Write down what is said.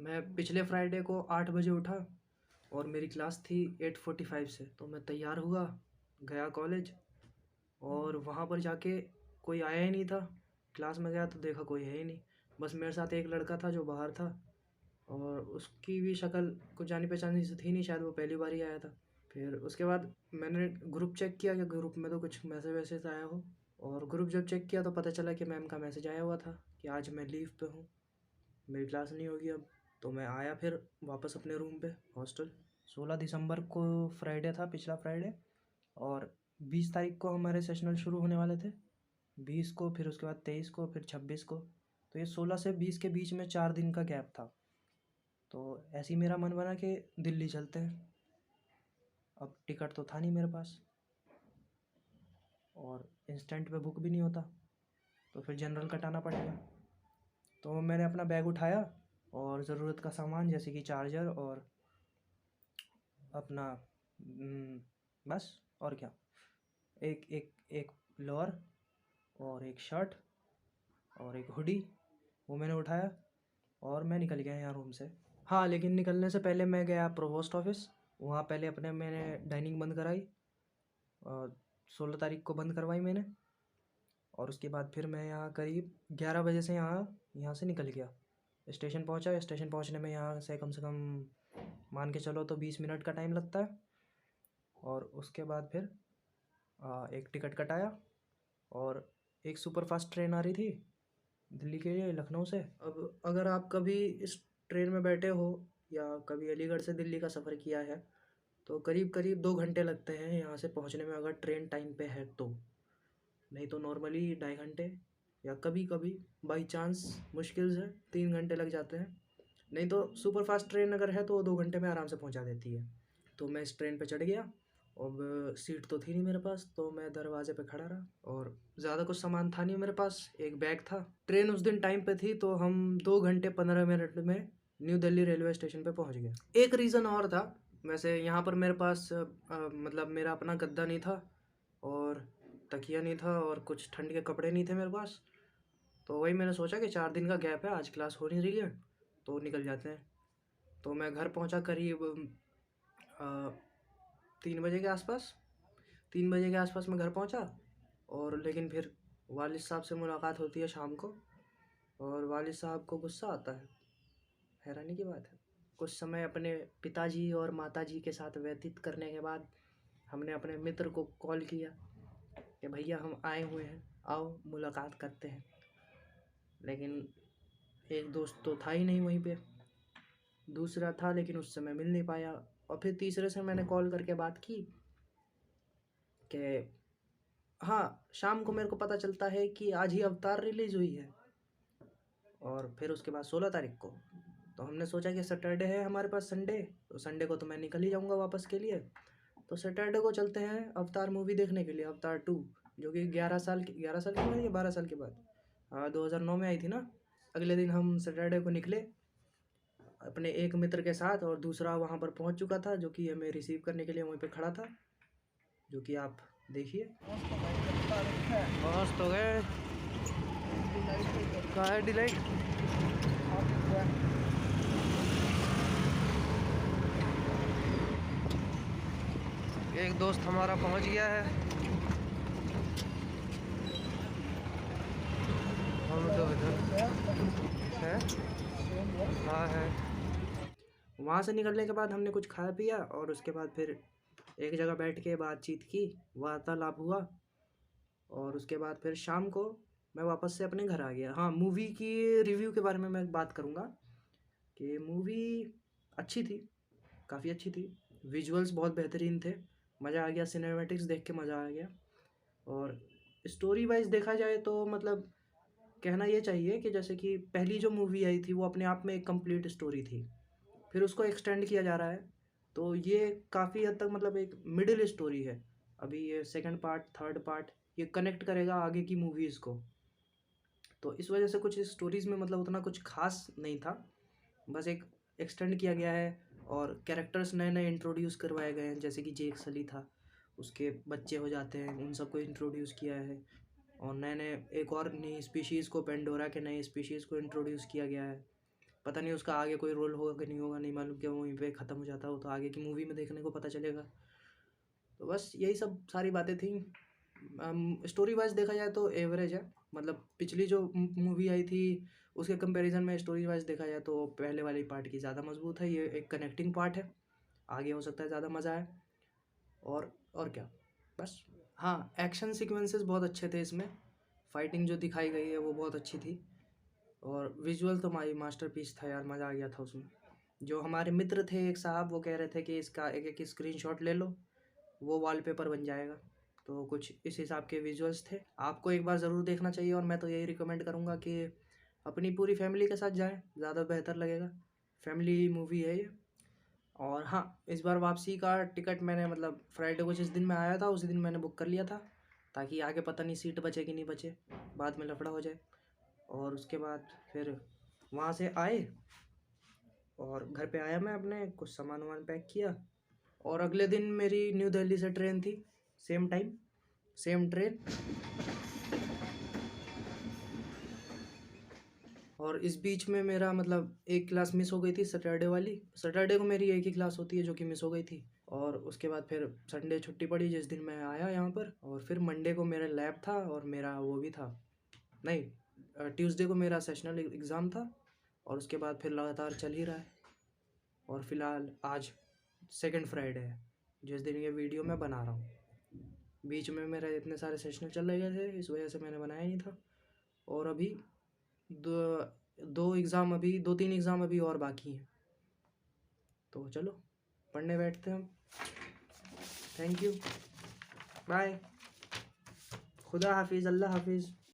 मैं पिछले फ्राइडे को 8 बजे उठा और मेरी क्लास थी 8:45 से। तो मैं तैयार हुआ, गया कॉलेज और वहाँ पर जाके कोई आया ही नहीं था। क्लास में गया तो देखा कोई है ही नहीं। बस मेरे साथ एक लड़का था जो बाहर था और उसकी भी शक्ल कुछ जानी पहचानी से थी नहीं, शायद वो पहली बार ही आया था। फिर उसके बाद मैंने ग्रुप चेक किया कि ग्रुप में तो कुछ मैसेज वैसेज आया हो, और ग्रुप जब चेक किया तो पता चला कि मैम का मैसेज आया हुआ था कि आज मैं लीव पे हूँ, मेरी क्लास नहीं होगी अब। तो मैं आया फिर वापस अपने रूम पे हॉस्टल। 16 दिसंबर को फ्राइडे था, पिछला फ्राइडे, और 20 तारीख को हमारे सेशनल शुरू होने वाले थे। 20 को, फिर उसके बाद 23 को, फिर 26 को। तो ये 16 से 20 के बीच में 4 दिन का गैप था। तो ऐसे ही मेरा मन बना कि दिल्ली चलते हैं। अब टिकट तो था नहीं मेरे पास और इंस्टेंट पे बुक भी नहीं होता, तो फिर जनरल कटाना पड़ेगा। तो मैंने अपना बैग उठाया और ज़रूरत का सामान जैसे कि चार्जर और अपना बस, और क्या, एक एक एक लोअर और एक शर्ट और एक हुडी, वो मैंने उठाया और मैं निकल गया यहाँ रूम से। हाँ, लेकिन निकलने से पहले मैं गया प्रोवोस्ट ऑफिस। वहाँ पहले अपने मैंने डाइनिंग बंद कराई और 16 तारीख को बंद करवाई मैंने। और उसके बाद फिर मैं यहाँ करीब 11 बजे से यहाँ से निकल गया। स्टेशन पहुँचा। स्टेशन पहुँचने में यहाँ से कम मान के चलो तो 20 मिनट का टाइम लगता है। और उसके बाद फिर एक टिकट कटाया और एक सुपरफास्ट ट्रेन आ रही थी दिल्ली के लिए, लखनऊ से। अब अगर आप कभी इस ट्रेन में बैठे हो या कभी अलीगढ़ से दिल्ली का सफ़र किया है तो करीब करीब 2 घंटे लगते हैं यहाँ से पहुँचने में, अगर ट्रेन टाइम पे है तो। नहीं तो नॉर्मली 2.5 घंटे, या कभी कभी बाई चांस मुश्किल से 3 घंटे लग जाते हैं। नहीं तो सुपर फास्ट ट्रेन अगर है तो 2 घंटे में आराम से पहुँचा देती है। तो मैं इस ट्रेन पे चढ़ गया। अब सीट तो थी नहीं मेरे पास, तो मैं दरवाजे पे खड़ा रहा और ज़्यादा कुछ सामान था नहीं मेरे पास, एक बैग था। ट्रेन उस दिन टाइम पे थी तो हम 2 घंटे 15 मिनट में न्यू दिल्ली रेलवे स्टेशन पे पहुंच गए। एक रीज़न और था, वैसे यहाँ पर मेरे पास मतलब मेरा अपना गद्दा नहीं था और तकिया नहीं था और कुछ ठंड के कपड़े नहीं थे मेरे पास। तो वही मैंने सोचा कि 4 दिन का गैप है, आज क्लास हो नहीं रही है तो निकल जाते हैं। तो मैं घर पहुंचा करीब 3 बजे के आसपास। 3 बजे के आसपास मैं घर पहुंचा, और लेकिन फिर वालिद साहब से मुलाकात होती है शाम को, और वालिद साहब को गुस्सा आता है। हैरानी की बात है। कुछ समय अपने पिताजी और माताजी के साथ व्यतीत करने के बाद हमने अपने मित्र को कॉल किया कि भैया हम आए हुए हैं, आओ मुलाकात करते हैं। लेकिन एक दोस्त तो था ही नहीं वहीं पे, दूसरा था लेकिन उससे मैं मिल नहीं पाया। और फिर तीसरे से मैंने कॉल करके बात की कि हाँ, शाम को मेरे को पता चलता है कि आज ही अवतार रिलीज़ हुई है। और फिर उसके बाद 16 तारीख को तो हमने सोचा कि सैटरडे है हमारे पास, संडे, तो संडे को तो मैं निकल ही जाऊँगा वापस के लिए। तो सैटरडे को चलते हैं अवतार मूवी देखने के लिए, अवतार 2, जो कि 11 साल के बाद या 12 साल के बाद, 2009 में आई थी ना। अगले दिन हम सैटरडे को निकले अपने एक मित्र के साथ, और दूसरा वहाँ पर पहुँच चुका था जो कि हमें रिसीव करने के लिए वहीं पे खड़ा था, जो कि आप देखिए। मस्त हो गए। कहाँ है डिलाइट? एक दोस्त हमारा पहुँच गया है, हम तो इधर है। हाँ है। वहाँ से निकलने के बाद हमने कुछ खाया पिया और उसके बाद फिर एक जगह बैठ के बातचीत की, वार्तालाप हुआ। और उसके बाद फिर शाम को मैं वापस से अपने घर आ गया। हाँ, मूवी की रिव्यू के बारे में मैं बात करूँगा कि मूवी अच्छी थी, काफ़ी अच्छी थी। विजुअल्स बहुत बेहतरीन थे, मज़ा आ गया, सिनेमैटिक्स देख के मज़ा आ गया। और स्टोरी वाइज देखा जाए तो मतलब कहना ये चाहिए कि जैसे कि पहली जो मूवी आई थी वो अपने आप में एक कंप्लीट स्टोरी थी, फिर उसको एक्सटेंड किया जा रहा है, तो ये काफ़ी हद तक मतलब एक मिडिल स्टोरी है। अभी ये सेकंड पार्ट, थर्ड पार्ट ये कनेक्ट करेगा आगे की मूवीज़ को। तो इस वजह से कुछ स्टोरीज़ में मतलब उतना कुछ खास नहीं था, बस एक एक्सटेंड किया गया है और कैरेक्टर्स नए नए इंट्रोड्यूस करवाए गए हैं। जैसे कि जेक सली था, उसके बच्चे हो जाते हैं, उन सबको इंट्रोड्यूस किया है। और नए नए एक और नई स्पीशीज़ को, पेंडोरा के नए स्पीशीज़ को इंट्रोड्यूस किया गया है। पता नहीं उसका आगे कोई रोल होगा कि नहीं होगा, नहीं मालूम, कि वो वहीं पे ख़त्म हो जाता हो, तो आगे की मूवी में देखने को पता चलेगा। तो बस यही सब सारी बातें थी। स्टोरी वाइज देखा जाए तो एवरेज है, मतलब पिछली जो मूवी आई थी उसके कंपैरिजन में स्टोरी वाइज देखा जाए तो पहले वाली पार्ट की ज़्यादा मजबूत है। ये एक कनेक्टिंग पार्ट है, आगे हो सकता है ज़्यादा मज़ा आए। और क्या, बस। हाँ, एक्शन सीक्वेंसेस बहुत अच्छे थे इसमें, फाइटिंग जो दिखाई गई है वो बहुत अच्छी थी, और विजुअल तो माई मास्टरपीस था यार, मज़ा आ गया था उसमें। जो हमारे मित्र थे एक साहब, वो कह रहे थे कि इसका एक एक स्क्रीनशॉट ले लो, वो वॉलपेपर बन जाएगा। तो कुछ इस हिसाब के विजुअल्स थे, आपको एक बार ज़रूर देखना चाहिए, और मैं तो यही रिकमेंड करूँगा कि अपनी पूरी फैमिली के साथ जाएं, ज़्यादा बेहतर लगेगा। फैमिली मूवी है ये। और हाँ, इस बार वापसी का टिकट मैंने, मतलब फ्राइडे को जिस दिन मैं आया था उसी दिन मैंने बुक कर लिया था, ताकि आगे पता नहीं सीट बचे कि नहीं बचे, बाद में लफड़ा हो जाए। और उसके बाद फिर वहाँ से आए, और घर पे आया मैं, अपने कुछ सामान वामान पैक किया, और अगले दिन मेरी न्यू दिल्ली से ट्रेन थी, सेम टाइम सेम ट्रेन। और इस बीच में मेरा, मतलब एक क्लास मिस हो गई थी सैटरडे वाली, सैटरडे को मेरी एक ही क्लास होती है जो कि मिस हो गई थी। और उसके बाद फिर संडे छुट्टी पड़ी जिस दिन मैं आया यहाँ पर, और फिर मंडे को मेरा लैब था, और मेरा वो भी था, नहीं, ट्यूसडे को मेरा सेशनल एग्ज़ाम था, और उसके बाद फिर लगातार चल ही रहा है। और फिलहाल आज सेकंड फ्राइडे है जिस दिन ये वीडियो मैं बना रहा हूँ। बीच में मेरे इतने सारे सेशनल चल रहे थे, इस वजह से मैंने बनाया नहीं था। और अभी दो दो एग्ज़ाम अभी 2-3 एग्ज़ाम अभी और बाकी हैं, तो चलो पढ़ने बैठते हैं हम। थैंक यू, बाय, खुदा हाफिज़, अल्लाह हाफिज़।